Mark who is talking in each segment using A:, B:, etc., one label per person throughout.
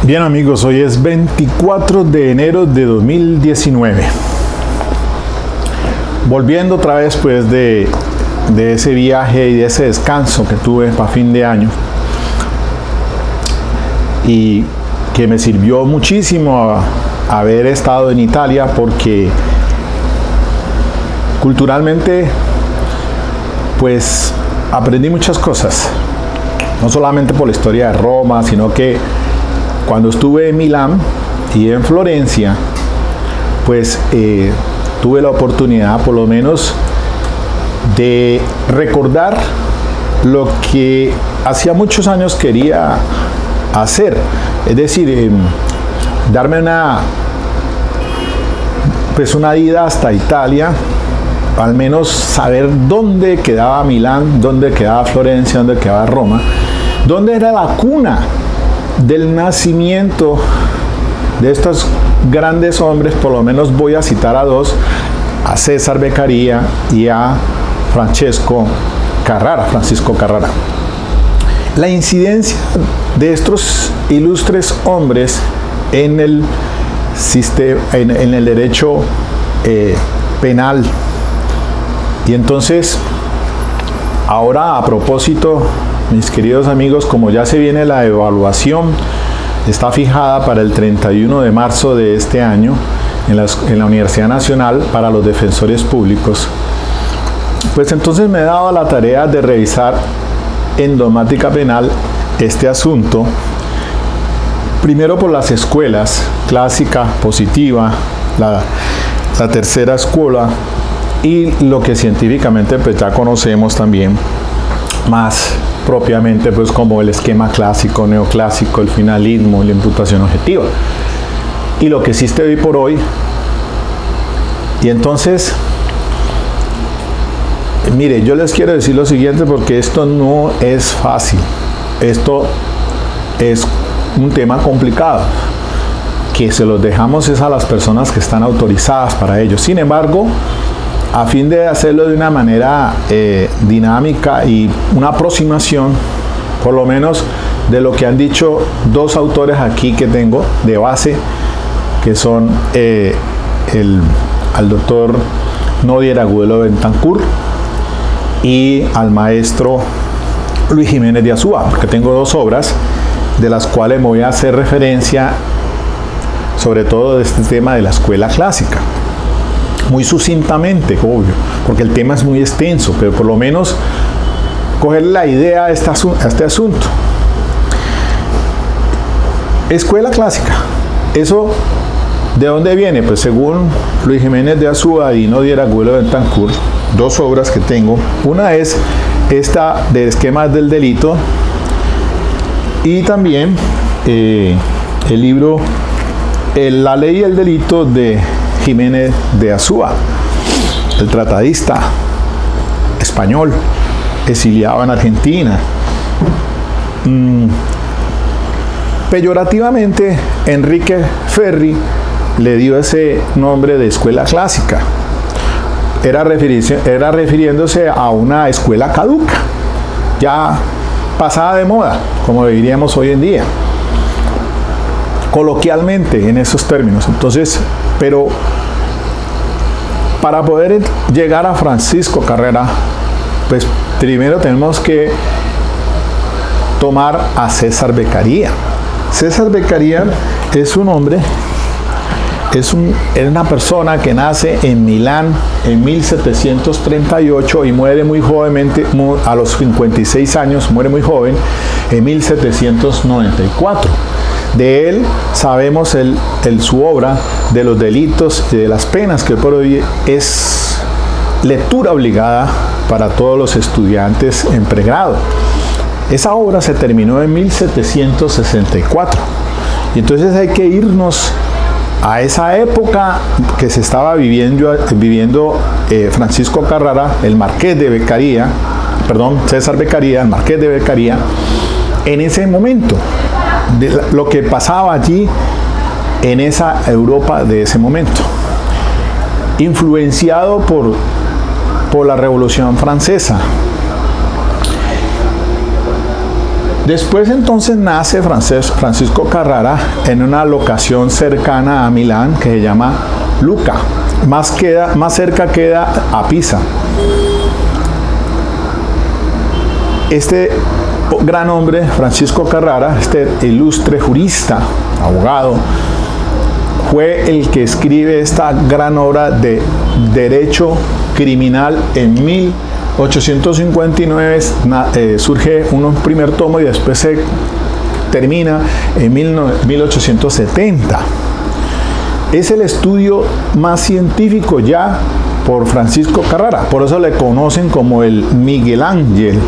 A: Bien amigos, hoy es 24 de enero de 2019. Volviendo otra vez pues de ese viaje y de ese descanso que tuve para fin de año y que me sirvió muchísimo haber estado en Italia, porque culturalmente pues aprendí muchas cosas, no solamente por la historia de Roma, sino que cuando estuve en Milán y en Florencia, pues tuve la oportunidad por lo menos de recordar lo que hacía muchos años quería hacer, es decir, darme una ida hasta Italia, al menos saber dónde quedaba Milán, dónde quedaba Florencia, dónde quedaba Roma, dónde era la cuna del nacimiento de estos grandes hombres. Por lo menos voy a citar a dos, a César Beccaria y a Francisco Carrara. La incidencia de estos ilustres hombres en el derecho penal. Y entonces, ahora a propósito, mis queridos amigos, como ya se viene la evaluación, está fijada para el 31 de marzo de este año en la Universidad Nacional para los defensores públicos, pues entonces me he dado la tarea de revisar en dogmática penal este asunto, primero por las escuelas, clásica, positiva, la tercera escuela, y lo que científicamente pues ya conocemos también más propiamente pues como el esquema clásico, neoclásico, el finalismo, la imputación objetiva y lo que existe hoy por hoy. Y entonces, mire, yo les quiero decir lo siguiente, porque esto no es fácil, esto es un tema complicado, que se los dejamos es a las personas que están autorizadas para ello. Sin embargo, a fin de hacerlo de una manera dinámica y una aproximación, por lo menos de lo que han dicho dos autores aquí que tengo de base, que son al doctor Nodier Agudelo Bentancur y al maestro Luis Jiménez de Azúa, porque tengo dos obras de las cuales me voy a hacer referencia, sobre todo de este tema de la escuela clásica. Muy sucintamente, obvio, porque el tema es muy extenso, pero por lo menos coger la idea a este asunto. Escuela clásica, ¿eso de dónde viene? Pues según Luis Jiménez de Azúa y Nodier Agudelo Bentancur, dos obras que tengo. Una es esta de esquemas del delito, y también el libro La ley y el delito de Jiménez de Azúa, el tratadista español exiliado en Argentina. Peyorativamente, Enrique Ferri le dio ese nombre de escuela clásica. Era refiriéndose a una escuela caduca, ya pasada de moda, como diríamos hoy en día, coloquialmente en esos términos. Entonces, pero para poder llegar a Francisco Carrara, pues primero tenemos que tomar a César Beccaria. César Beccaria es un hombre, es una persona que nace en Milán en 1738 y muere muy jovenmente, a los 56 años, muere muy joven, en 1794. De él sabemos su obra de los delitos y de las penas, que por hoy es lectura obligada para todos los estudiantes en pregrado. Esa obra se terminó en 1764. Y entonces hay que irnos a esa época que se estaba viviendo Francisco Carrara, el marqués de Beccaria, César Beccaria, el marqués de Beccaria, en ese momento, de lo que pasaba allí en esa Europa de ese momento, influenciado por la Revolución Francesa. Después entonces nace Francisco Carrara en una locación cercana a Milán que se llama Lucca. Más cerca queda a Pisa. Este gran hombre, Francisco Carrara, este ilustre jurista, abogado, fue el que escribe esta gran obra de derecho criminal. En 1859 surge un primer tomo y después se termina en 1870. Es el estudio más científico ya por Francisco Carrara, por eso le conocen como el Miguel Ángel,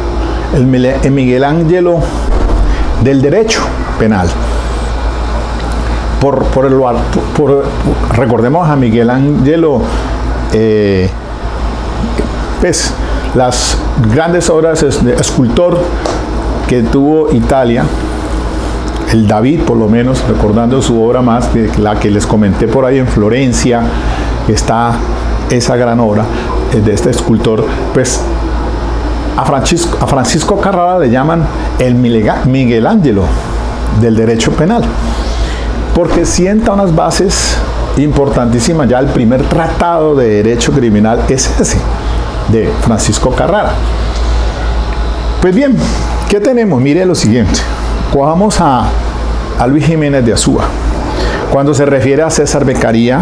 A: el Miguel Ángelo del derecho penal. Recordemos a Miguel Ángelo, pues las grandes obras de escultor que tuvo Italia, el David por lo menos, recordando su obra más, la que les comenté por ahí en Florencia, está esa gran obra de este escultor. Pues a Francisco Carrara le llaman el Miguel Ángelo del derecho penal, porque sienta unas bases importantísimas. Ya el primer tratado de derecho criminal es ese, de Francisco Carrara. Pues bien, ¿qué tenemos? Mire lo siguiente. Cojamos a Luis Jiménez de Azúa. Cuando se refiere a César Beccaria,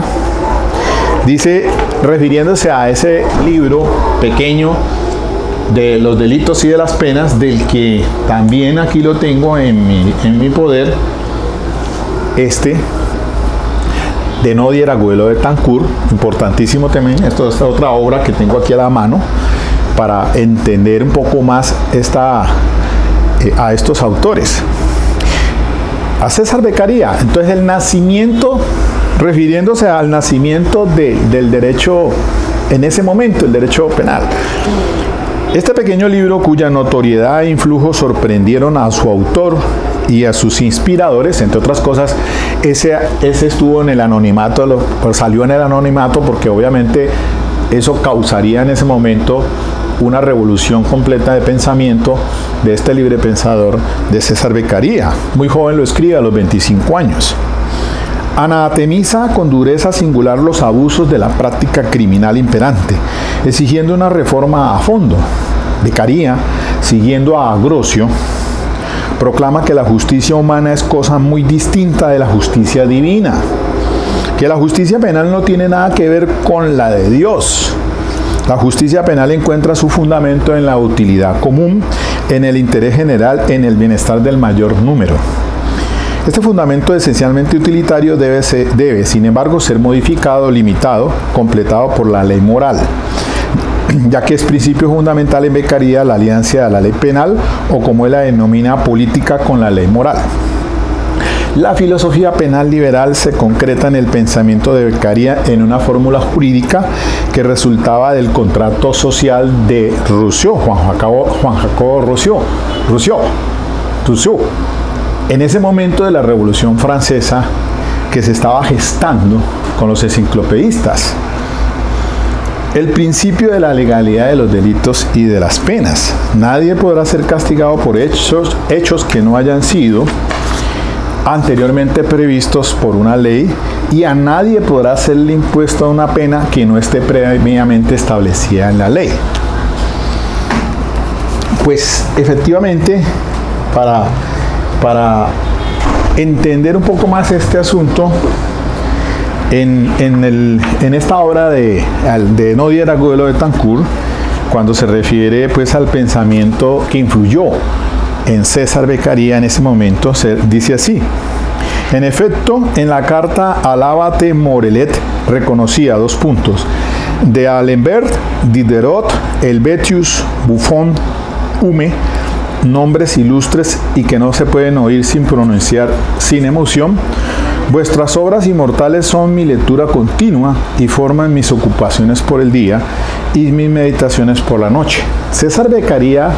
A: dice, refiriéndose a ese libro pequeño de los delitos y de las penas, del que también aquí lo tengo en mi poder, de Nodier Agüelo de Betancourt, importantísimo también. Esto es otra obra que tengo aquí a la mano para entender un poco más a estos autores. A César Beccaria, entonces el nacimiento, refiriéndose al nacimiento del derecho en ese momento, el derecho penal. Este pequeño libro, cuya notoriedad e influjo sorprendieron a su autor y a sus inspiradores, entre otras cosas, ese estuvo en el anonimato, salió en el anonimato porque obviamente eso causaría en ese momento una revolución completa de pensamiento de este libre pensador de César Beccaria. Muy joven lo escribe, a los 25 años. Anatemiza con dureza singular los abusos de la práctica criminal imperante, exigiendo una reforma a fondo. Beccaria, siguiendo a Ambrosio, proclama que la justicia humana es cosa muy distinta de la justicia divina, que la justicia penal no tiene nada que ver con la de Dios. La justicia penal encuentra su fundamento en la utilidad común, en el interés general, en el bienestar del mayor número. Este fundamento esencialmente utilitario debe, sin embargo, ser modificado, limitado, completado por la ley moral, ya que es principio fundamental en Beccaria la alianza de la ley penal, o como él la denomina, política con la ley moral. La filosofía penal liberal se concreta en el pensamiento de Beccaria en una fórmula jurídica que resultaba del contrato social de Rousseau, Juan Jacobo Rousseau. En ese momento de la Revolución Francesa que se estaba gestando con los enciclopedistas. El principio de la legalidad de los delitos y de las penas. Nadie podrá ser castigado por hechos que no hayan sido anteriormente previstos por una ley, y a nadie podrá serle impuesta una pena que no esté previamente establecida en la ley. Pues efectivamente, para entender un poco más este asunto, en esta obra de Nodier Agüelo de Betancourt, cuando se refiere pues al pensamiento que influyó en César Beccaria en ese momento, se dice así: en efecto, en la carta al abate Morelet reconocía de Alembert, Diderot, Helvetius, Buffon, Hume, nombres ilustres y que no se pueden oír sin pronunciar sin emoción. Vuestras obras inmortales son mi lectura continua y forman mis ocupaciones por el día y mis meditaciones por la noche. César Beccaria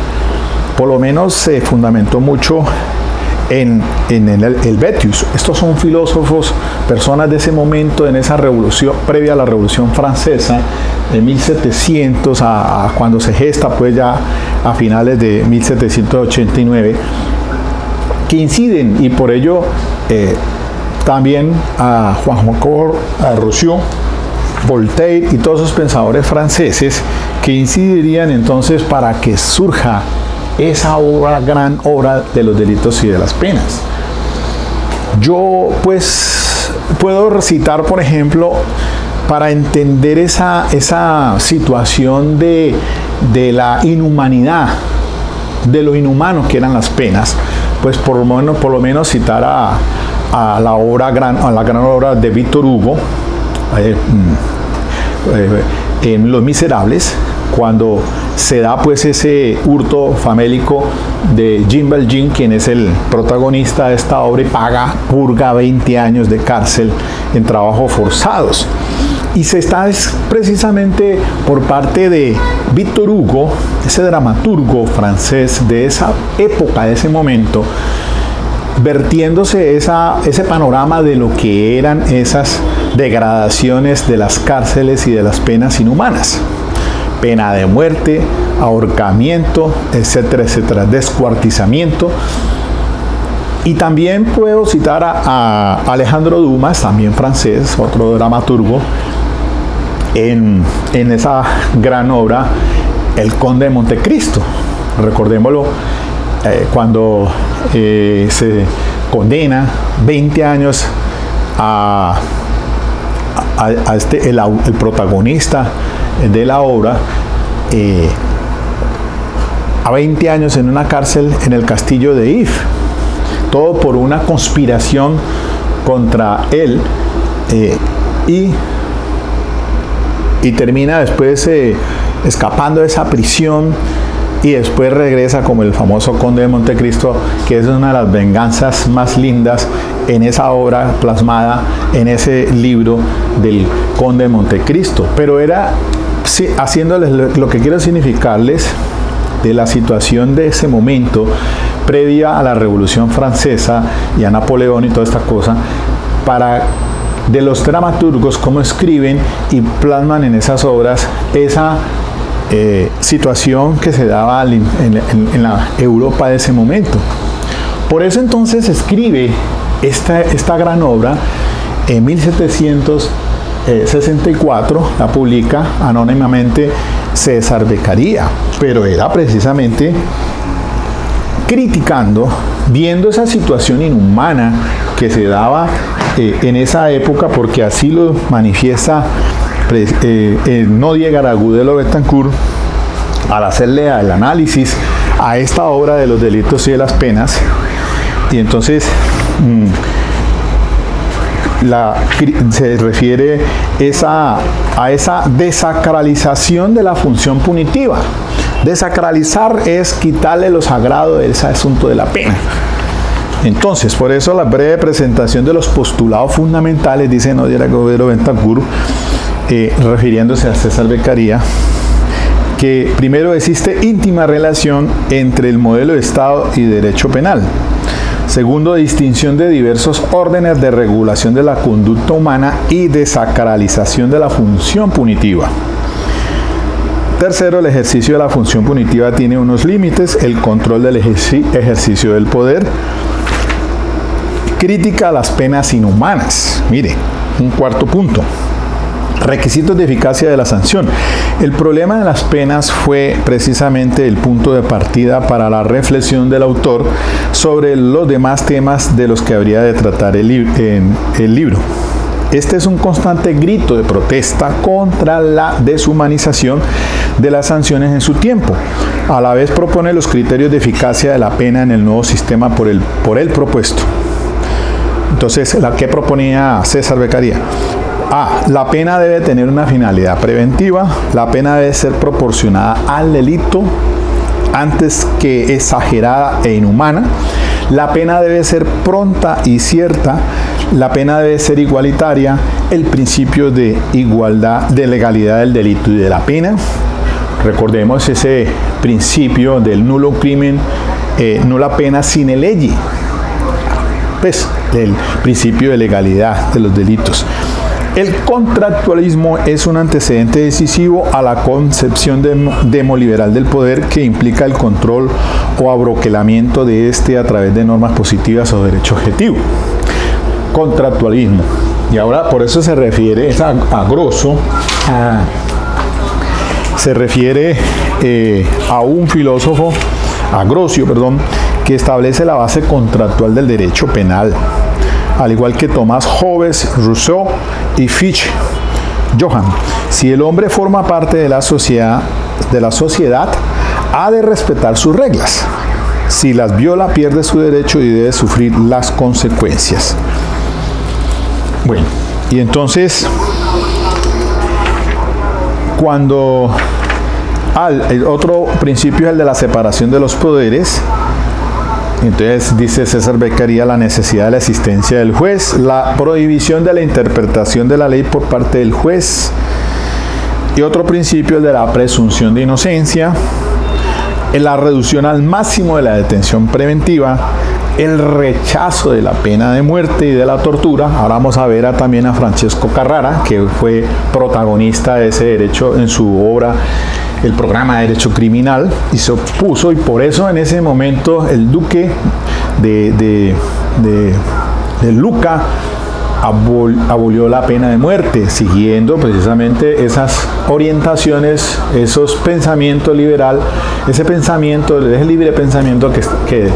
A: por lo menos se fundamentó mucho en el Helvetius. Estos son filósofos, personas de ese momento, en esa revolución, previa a la Revolución Francesa, de 1700 a cuando se gesta, pues ya a finales de 1789, que inciden, y por ello también a Jean-Jacques Rousseau, Voltaire y todos esos pensadores franceses que incidirían entonces para que surja esa obra, gran obra de los delitos y de las penas. Yo pues puedo recitar, por ejemplo, para entender esa situación de la inhumanidad, de lo inhumano que eran las penas, pues por lo menos citar a la gran obra de Víctor Hugo, en Los Miserables, cuando se da pues ese hurto famélico de Jean Valjean, quien es el protagonista de esta obra, y purga 20 años de cárcel en trabajos forzados. Y se está precisamente por parte de Víctor Hugo, ese dramaturgo francés de esa época, de ese momento, vertiéndose ese panorama de lo que eran esas degradaciones de las cárceles y de las penas inhumanas. Pena de muerte, ahorcamiento, etcétera, etcétera, descuartizamiento. Y también puedo citar a Alejandro Dumas, también francés, otro dramaturgo, en esa gran obra, El Conde de Montecristo. Recordémoslo, cuando se condena 20 años el protagonista de la obra, a 20 años en una cárcel en el castillo de If, todo por una conspiración contra él, y termina después escapando de esa prisión, y después regresa como el famoso Conde de Montecristo, que es una de las venganzas más lindas en esa obra plasmada en ese libro del Conde de Montecristo. Pero era haciéndoles lo que quiero significarles de la situación de ese momento previa a la Revolución Francesa y a Napoleón y toda esta cosa, de los dramaturgos, cómo escriben y plasman en esas obras esa situación que se daba en la Europa de ese momento. Por eso entonces escribe esta gran obra en 1764, la publica anónimamente César Beccaria, pero era precisamente criticando, viendo esa situación inhumana que se daba en esa época, porque así lo manifiesta Nodie Garagú de Betancourt al hacerle el análisis a esta obra de los delitos y de las penas. Y entonces se refiere a esa desacralización de la función punitiva. Desacralizar es quitarle lo sagrado de ese asunto de la pena. Entonces, por eso la breve presentación de los postulados fundamentales, dice Nodie Garagú de Betancourt, refiriéndose a César Beccaria, que primero existe íntima relación entre el modelo de Estado y derecho penal. Segundo, distinción de diversos órdenes de regulación de la conducta humana y desacralización de la función punitiva. Tercero, el ejercicio de la función punitiva tiene unos límites, el control del ejercicio del poder. Crítica a las penas inhumanas. Mire, un cuarto punto. Requisitos de eficacia de la sanción. El problema de las penas fue precisamente el punto de partida para la reflexión del autor sobre los demás temas de los que habría de tratar el libro. Este es un constante grito de protesta contra la deshumanización de las sanciones en su tiempo. A la vez propone los criterios de eficacia de la pena en el nuevo sistema por él propuesto. Entonces, ¿la que proponía César Beccaria? La pena debe tener una finalidad preventiva, la pena debe ser proporcionada al delito antes que exagerada e inhumana, la pena debe ser pronta y cierta, la pena debe ser igualitaria, el principio de igualdad, de legalidad del delito y de la pena. Recordemos ese principio del nulo crimen, nulla pena sine legi, pues el principio de legalidad de los delitos. El contractualismo es un antecedente decisivo a la concepción demoliberal del poder, que implica el control o abroquelamiento de este a través de normas positivas o derecho objetivo. Contractualismo. Y ahora por eso se refiere se refiere a un filósofo, a Grocio, que establece la base contractual del derecho penal, al igual que Tomás Hobbes, Rousseau y Fitch-Johann. Si el hombre forma parte de la sociedad, ha de respetar sus reglas. Si las viola, pierde su derecho y debe sufrir las consecuencias. Bueno, y entonces, el otro principio es el de la separación de los poderes. Entonces dice César Beccaria la necesidad de la existencia del juez, la prohibición de la interpretación de la ley por parte del juez, y otro principio es de la presunción de inocencia, la reducción al máximo de la detención preventiva, el rechazo de la pena de muerte y de la tortura. Ahora vamos a ver también a Francesco Carrara, que fue protagonista de ese derecho en su obra El programa de derecho criminal, y se opuso, y por eso en ese momento el duque de Lucca abolió la pena de muerte, siguiendo precisamente esas orientaciones, esos pensamientos liberal, ese libre pensamiento que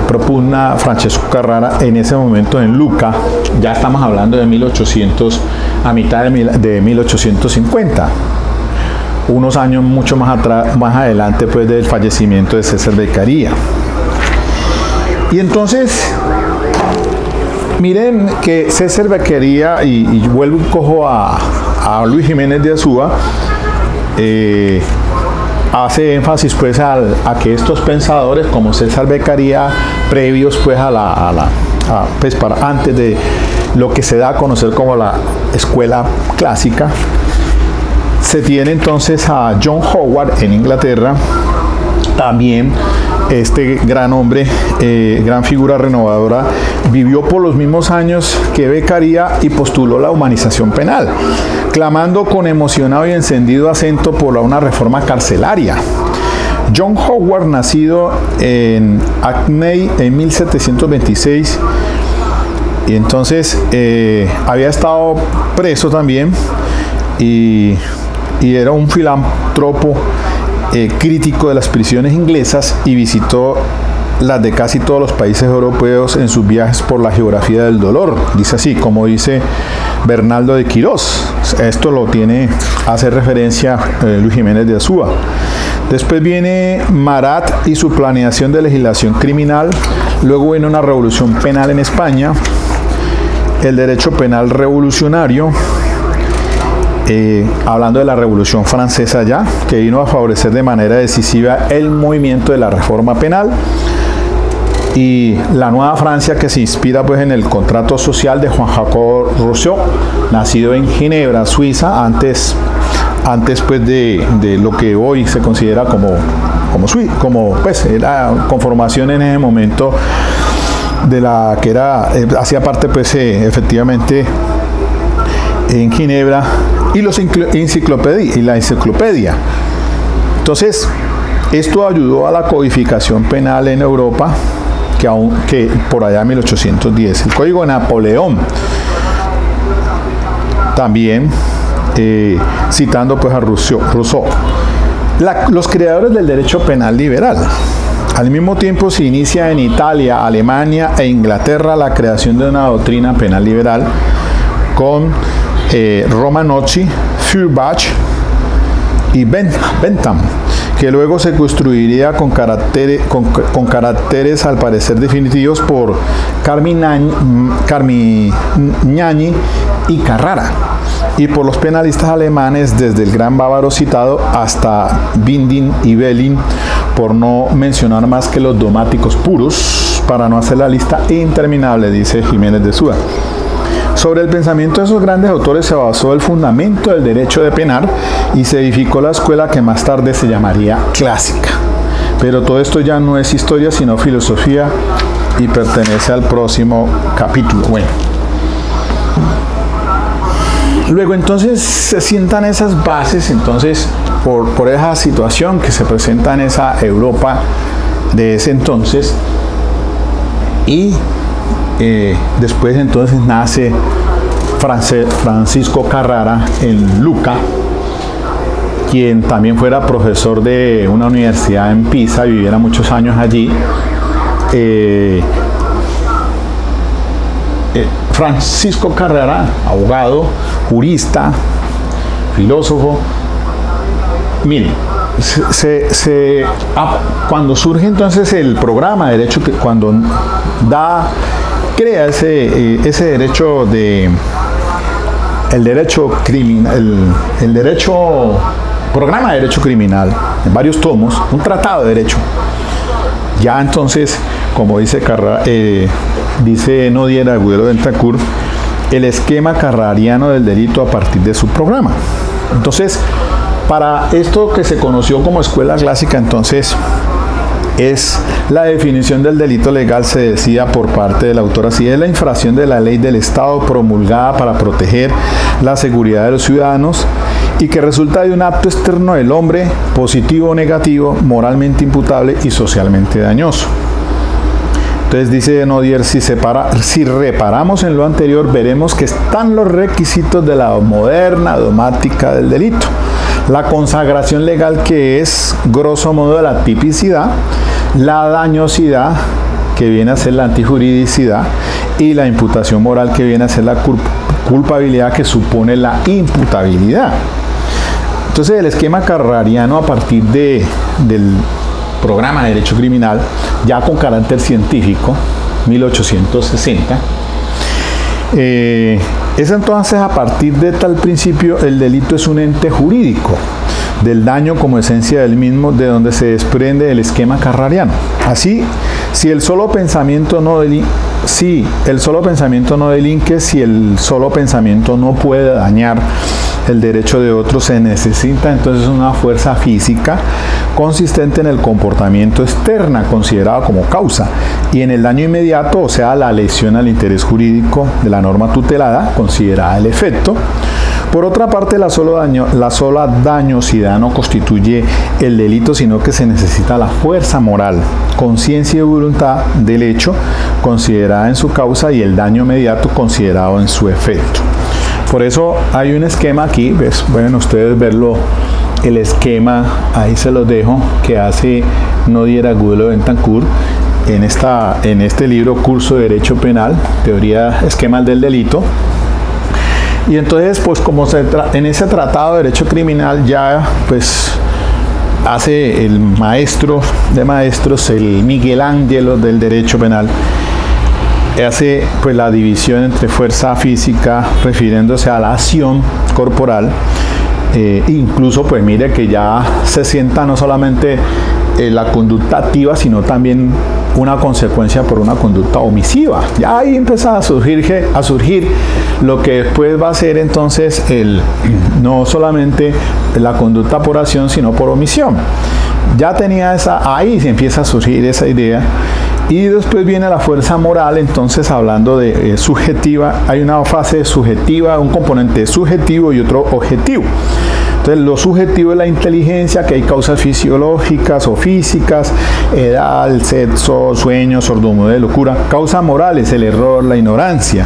A: propugna Francesco Carrara en ese momento en Lucca. Ya estamos hablando de 1800, a mitad de 1850. Unos años mucho más adelante, pues, del fallecimiento de César Beccaria. Y entonces, miren que César Beccaria, y vuelvo y cojo a Luis Jiménez de Azúa, hace énfasis, pues, a que estos pensadores como César Beccaria, previos, pues, antes de lo que se da a conocer como la escuela clásica, se tiene entonces a John Howard en Inglaterra, también este gran hombre, gran figura renovadora, vivió por los mismos años que Beccaria y postuló la humanización penal, clamando con emocionado y encendido acento por una reforma carcelaria. John Howard, nacido en Hackney en 1726, y entonces había estado preso también, y era un filántropo crítico de las prisiones inglesas, y visitó las de casi todos los países europeos en sus viajes por la geografía del dolor. Dice así, como dice Bernardo de Quirós. Esto hace referencia Luis Jiménez de Azúa. Después viene Marat y su planeación de legislación criminal. Luego viene una revolución penal en España, el derecho penal revolucionario, hablando de la Revolución Francesa ya, que vino a favorecer de manera decisiva el movimiento de la reforma penal, y la Nueva Francia, que se inspira, pues, en el contrato social de Juan Jacob Rousseau, nacido en Ginebra, Suiza, antes pues de lo que hoy se considera como pues era conformación en ese momento de la que era hacía parte, pues, efectivamente, en Ginebra, y la enciclopedia. Entonces, esto ayudó a la codificación penal en Europa, que por allá en 1810. El Código de Napoleón, también citando, pues, a Rousseau. Los creadores del derecho penal liberal. Al mismo tiempo se inicia en Italia, Alemania e Inglaterra la creación de una doctrina penal liberal con Romanocci, Feuerbach y Bentham, que luego se construiría con caracteres al parecer definitivos por Carmignani y Carrara, y por los penalistas alemanes, desde el gran bávaro citado hasta Binding y Belling, por no mencionar más que los dogmáticos puros, para no hacer la lista interminable, dice Jiménez de Azúa. Sobre el pensamiento de esos grandes autores se basó el fundamento del derecho de penar, y se edificó la escuela que más tarde se llamaría clásica. Pero todo esto ya no es historia, sino filosofía, y pertenece al próximo capítulo. Bueno, Luego entonces se sientan esas bases, entonces por esa situación que se presenta en esa Europa de ese entonces, y después entonces nace Francisco Carrara en Lucca, quien también fuera profesor de una universidad en Pisa, viviera muchos años allí. Francisco Carrara, abogado, jurista, filósofo. Miren, cuando surge entonces el programa de derecho, cuando crea ese derecho el derecho criminal, el programa de derecho criminal, en varios tomos, un tratado de derecho. Ya entonces, como dice dice Nodier Agudelo Bentancur, el esquema carrariano del delito a partir de su programa. Entonces, para esto que se conoció como escuela clásica, entonces, es la definición del delito legal, se decía por parte del autor así: es la infracción de la ley del Estado promulgada para proteger la seguridad de los ciudadanos y que resulta de un acto externo del hombre, positivo o negativo, moralmente imputable y socialmente dañoso. Entonces dice Nodier, si reparamos en lo anterior, veremos que están los requisitos de la moderna dogmática del delito. La consagración legal, que es grosso modo la tipicidad, la dañosidad, que viene a ser la antijuridicidad, y la imputación moral, que viene a ser la culpabilidad, que supone la imputabilidad. Entonces el esquema carrariano, a partir del programa de derecho criminal, ya con carácter científico, 1860, es entonces a partir de tal principio el delito es un ente jurídico del daño como esencia del mismo, de donde se desprende el esquema carrariano. Así, si el solo pensamiento no delinque, si el solo pensamiento no puede dañar el derecho de otro, se necesita entonces una fuerza física consistente en el comportamiento externa, considerado como causa, y en el daño inmediato, o sea, la lesión al interés jurídico de la norma tutelada, considerada el efecto. Por otra parte, la sola dañosidad no constituye el delito, sino que se necesita la fuerza moral, conciencia y voluntad del hecho, considerada en su causa, y el daño inmediato considerado en su efecto. Por eso hay un esquema aquí, pueden ustedes verlo, el esquema, ahí se los dejo, que hace Nodier Agudelo Bentancur en este libro, Curso de Derecho Penal, Teoría Esquemas del Delito. Y entonces, pues como en ese tratado de derecho criminal ya pues hace el maestro de maestros, el Miguel Ángelo del derecho penal, hace pues la división entre fuerza física, refiriéndose a la acción corporal. Incluso pues mire que ya se sienta no solamente la conducta activa, sino también una consecuencia por una conducta omisiva. Ya ahí empieza a surgir lo que después va a ser entonces no solamente la conducta por acción, sino por omisión. Ya tenía ahí se empieza a surgir esa idea. Y después viene la fuerza moral, entonces hablando de subjetiva, hay una fase subjetiva, un componente subjetivo y otro objetivo. Entonces lo subjetivo es la inteligencia, que hay causas fisiológicas o físicas, edad, sexo, sueño, sordomudead, locura. Causa moral es el error, la ignorancia.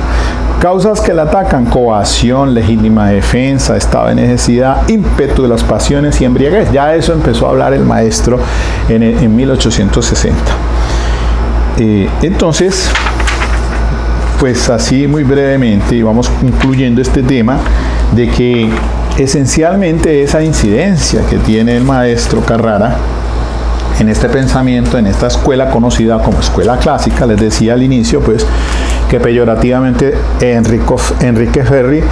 A: Causas que la atacan: coacción, legítima defensa, estado de necesidad, ímpetu de las pasiones y embriaguez. Ya eso empezó a hablar el maestro en 1860. Entonces, pues así muy brevemente, y vamos concluyendo este tema, de que esencialmente esa incidencia que tiene el maestro Carrara en este pensamiento, en esta escuela conocida como escuela clásica, les decía al inicio, pues, que peyorativamente Enrique Ferri,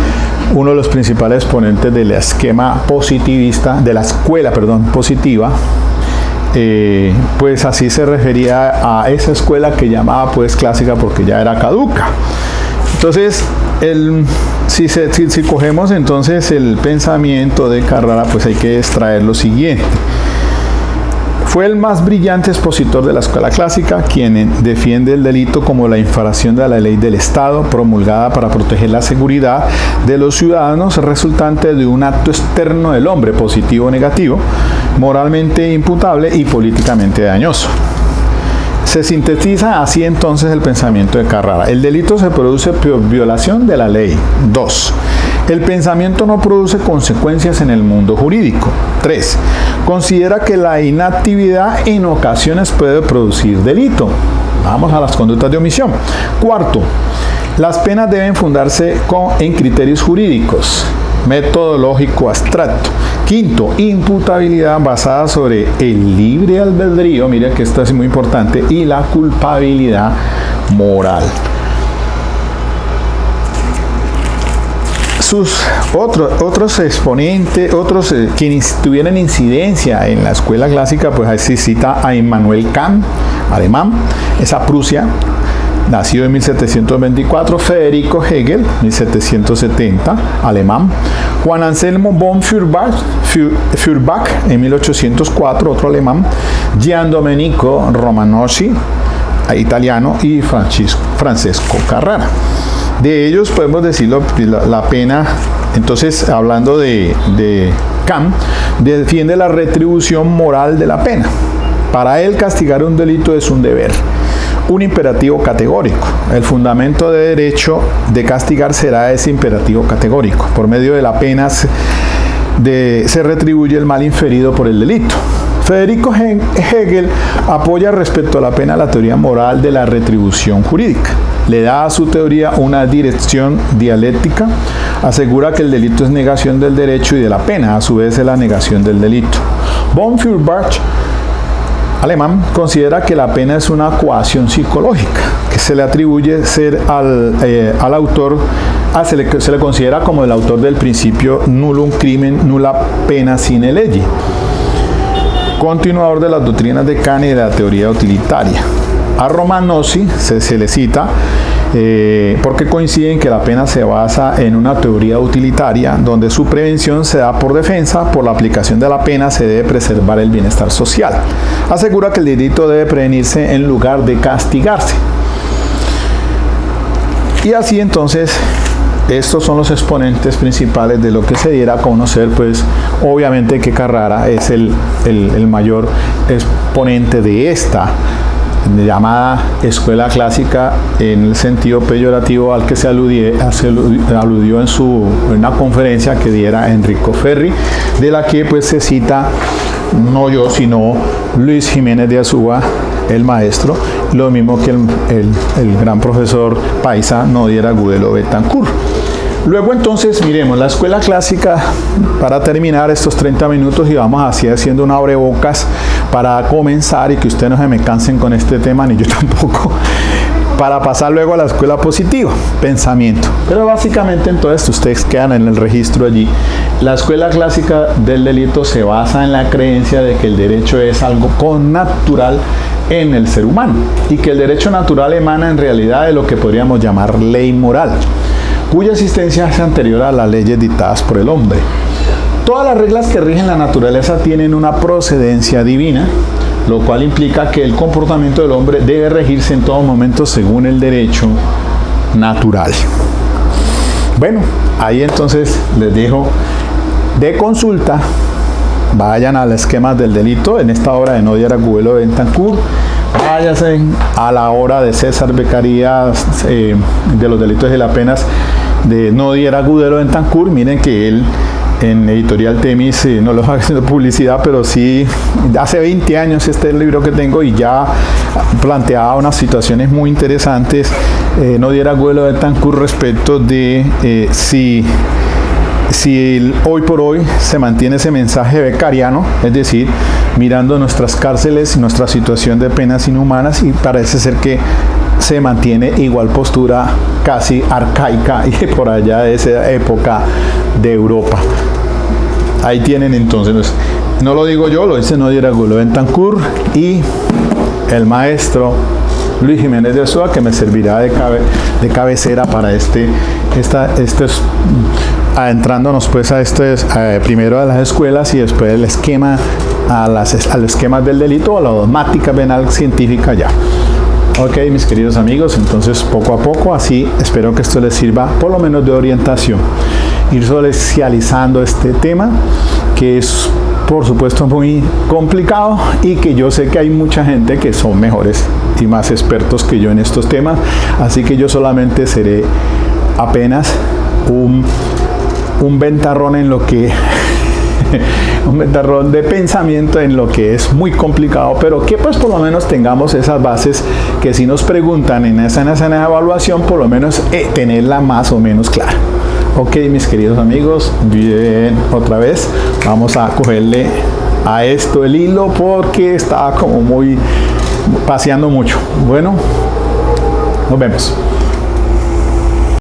A: uno de los principales exponentes del esquema positivista, de la escuela, positiva, pues así se refería a esa escuela que llamaba pues clásica porque ya era caduca. Entonces, si cogemos entonces el pensamiento de Carrara, pues hay que extraer lo siguiente. Fue el más brillante expositor de la escuela clásica, quien defiende el delito como la infracción de la ley del Estado promulgada para proteger la seguridad de los ciudadanos resultante de un acto externo del hombre, positivo o negativo, moralmente imputable y políticamente dañoso. Se sintetiza así entonces el pensamiento de Carrara. El delito se produce por violación de la ley. 2. El pensamiento no produce consecuencias en el mundo jurídico. 3. Considera que la inactividad en ocasiones puede producir delito. Vamos a las conductas de omisión. 4. Las penas deben fundarse en criterios jurídicos, metodológico abstracto. 5. Imputabilidad basada sobre el libre albedrío, mira que esto es muy importante, y la culpabilidad moral. Sus otros exponentes, quienes tuvieran incidencia en la escuela clásica, pues ahí se cita a Immanuel Kant, alemán, esa Prusia, nacido en 1724, Federico Hegel, 1770, alemán, Juan Anselmo von Feuerbach, en 1804, otro alemán, Gian Domenico Romanoschi, italiano, y Francesco Carrara. De ellos podemos decir la pena. Entonces, hablando de Kant, defiende la retribución moral de la pena. Para él, castigar un delito es un deber, un imperativo categórico. El fundamento de derecho de castigar será ese imperativo categórico. Por medio de la pena se retribuye el mal inferido por el delito. Federico Hegel apoya respecto a la pena la teoría moral de la retribución jurídica. Le da a su teoría una dirección dialéctica, asegura que el delito es negación del derecho y de la pena, a su vez es la negación del delito. Von Feuerbach, alemán, considera que la pena es una coacción psicológica, que se le atribuye ser al autor, se le considera como el autor del principio nullum crimen, nulla pena sine lege, continuador de las doctrinas de Kant y de la teoría utilitaria. A Romanoschi se le cita porque coinciden que la pena se basa en una teoría utilitaria donde su prevención se da por defensa. Por la aplicación de la pena se debe preservar el bienestar social. Asegura que el delito debe prevenirse en lugar de castigarse. Y así entonces, estos son los exponentes principales de lo que se diera a conocer, pues obviamente que Carrara es el mayor exponente de esta llamada escuela clásica en el sentido peyorativo al que se aludió en una conferencia que diera Enrico Ferri, de la que pues se cita no yo sino Luis Jiménez de Azúa, el maestro, lo mismo que el gran profesor paisa Nodier Agudelo Betancourt. Luego entonces miremos la escuela clásica para terminar estos 30 minutos y vamos así haciendo una abrebocas para comenzar y que ustedes no se me cansen con este tema, ni yo tampoco, para pasar luego a la escuela positiva, pensamiento. Pero básicamente entonces ustedes quedan en el registro allí. La escuela clásica del delito se basa en la creencia de que el derecho es algo connatural en el ser humano y que el derecho natural emana en realidad de lo que podríamos llamar ley moral, cuya existencia es anterior a las leyes dictadas por el hombre. Todas las reglas que rigen la naturaleza tienen una procedencia divina, lo cual implica que el comportamiento del hombre debe regirse en todo momento según el derecho natural. Bueno, ahí entonces les dejo de consulta. Vayan al esquema del delito en esta obra de Nodier Agudelo Betancourt. Váyanse a la obra de César Beccaria de los delitos y las penas de Nodier Agudelo Betancourt. Miren que él en Editorial Temis, no lo hago haciendo publicidad, pero sí, hace 20 años este es el libro que tengo y ya planteaba unas situaciones muy interesantes, Nodier Agudelo Betancourt, respecto de si hoy por hoy se mantiene ese mensaje beccariano, es decir, mirando nuestras cárceles, nuestra situación de penas inhumanas, y parece ser que se mantiene igual postura casi arcaica y por allá de esa época de Europa. Ahí tienen entonces, no lo digo yo, lo dice Nodier Agudelo Betancourt y el maestro Luis Jiménez de Ochoa, que me servirá de cabecera para adentrándonos pues a primero a las escuelas y después el esquema a los esquemas del delito o la dogmática penal científica ya. Ok, mis queridos amigos, entonces poco a poco, así espero que esto les sirva por lo menos de orientación. Ir socializando este tema, que es por supuesto muy complicado y que yo sé que hay mucha gente que son mejores y más expertos que yo en estos temas, así que yo solamente seré apenas un ventarrón en lo que un ventarrón de pensamiento en lo que es muy complicado, pero que pues por lo menos tengamos esas bases que si nos preguntan en esa evaluación, por lo menos tenerla más o menos clara. Ok, mis queridos amigos, bien, otra vez vamos a cogerle a esto el hilo porque está como muy paseando mucho. Bueno, nos vemos.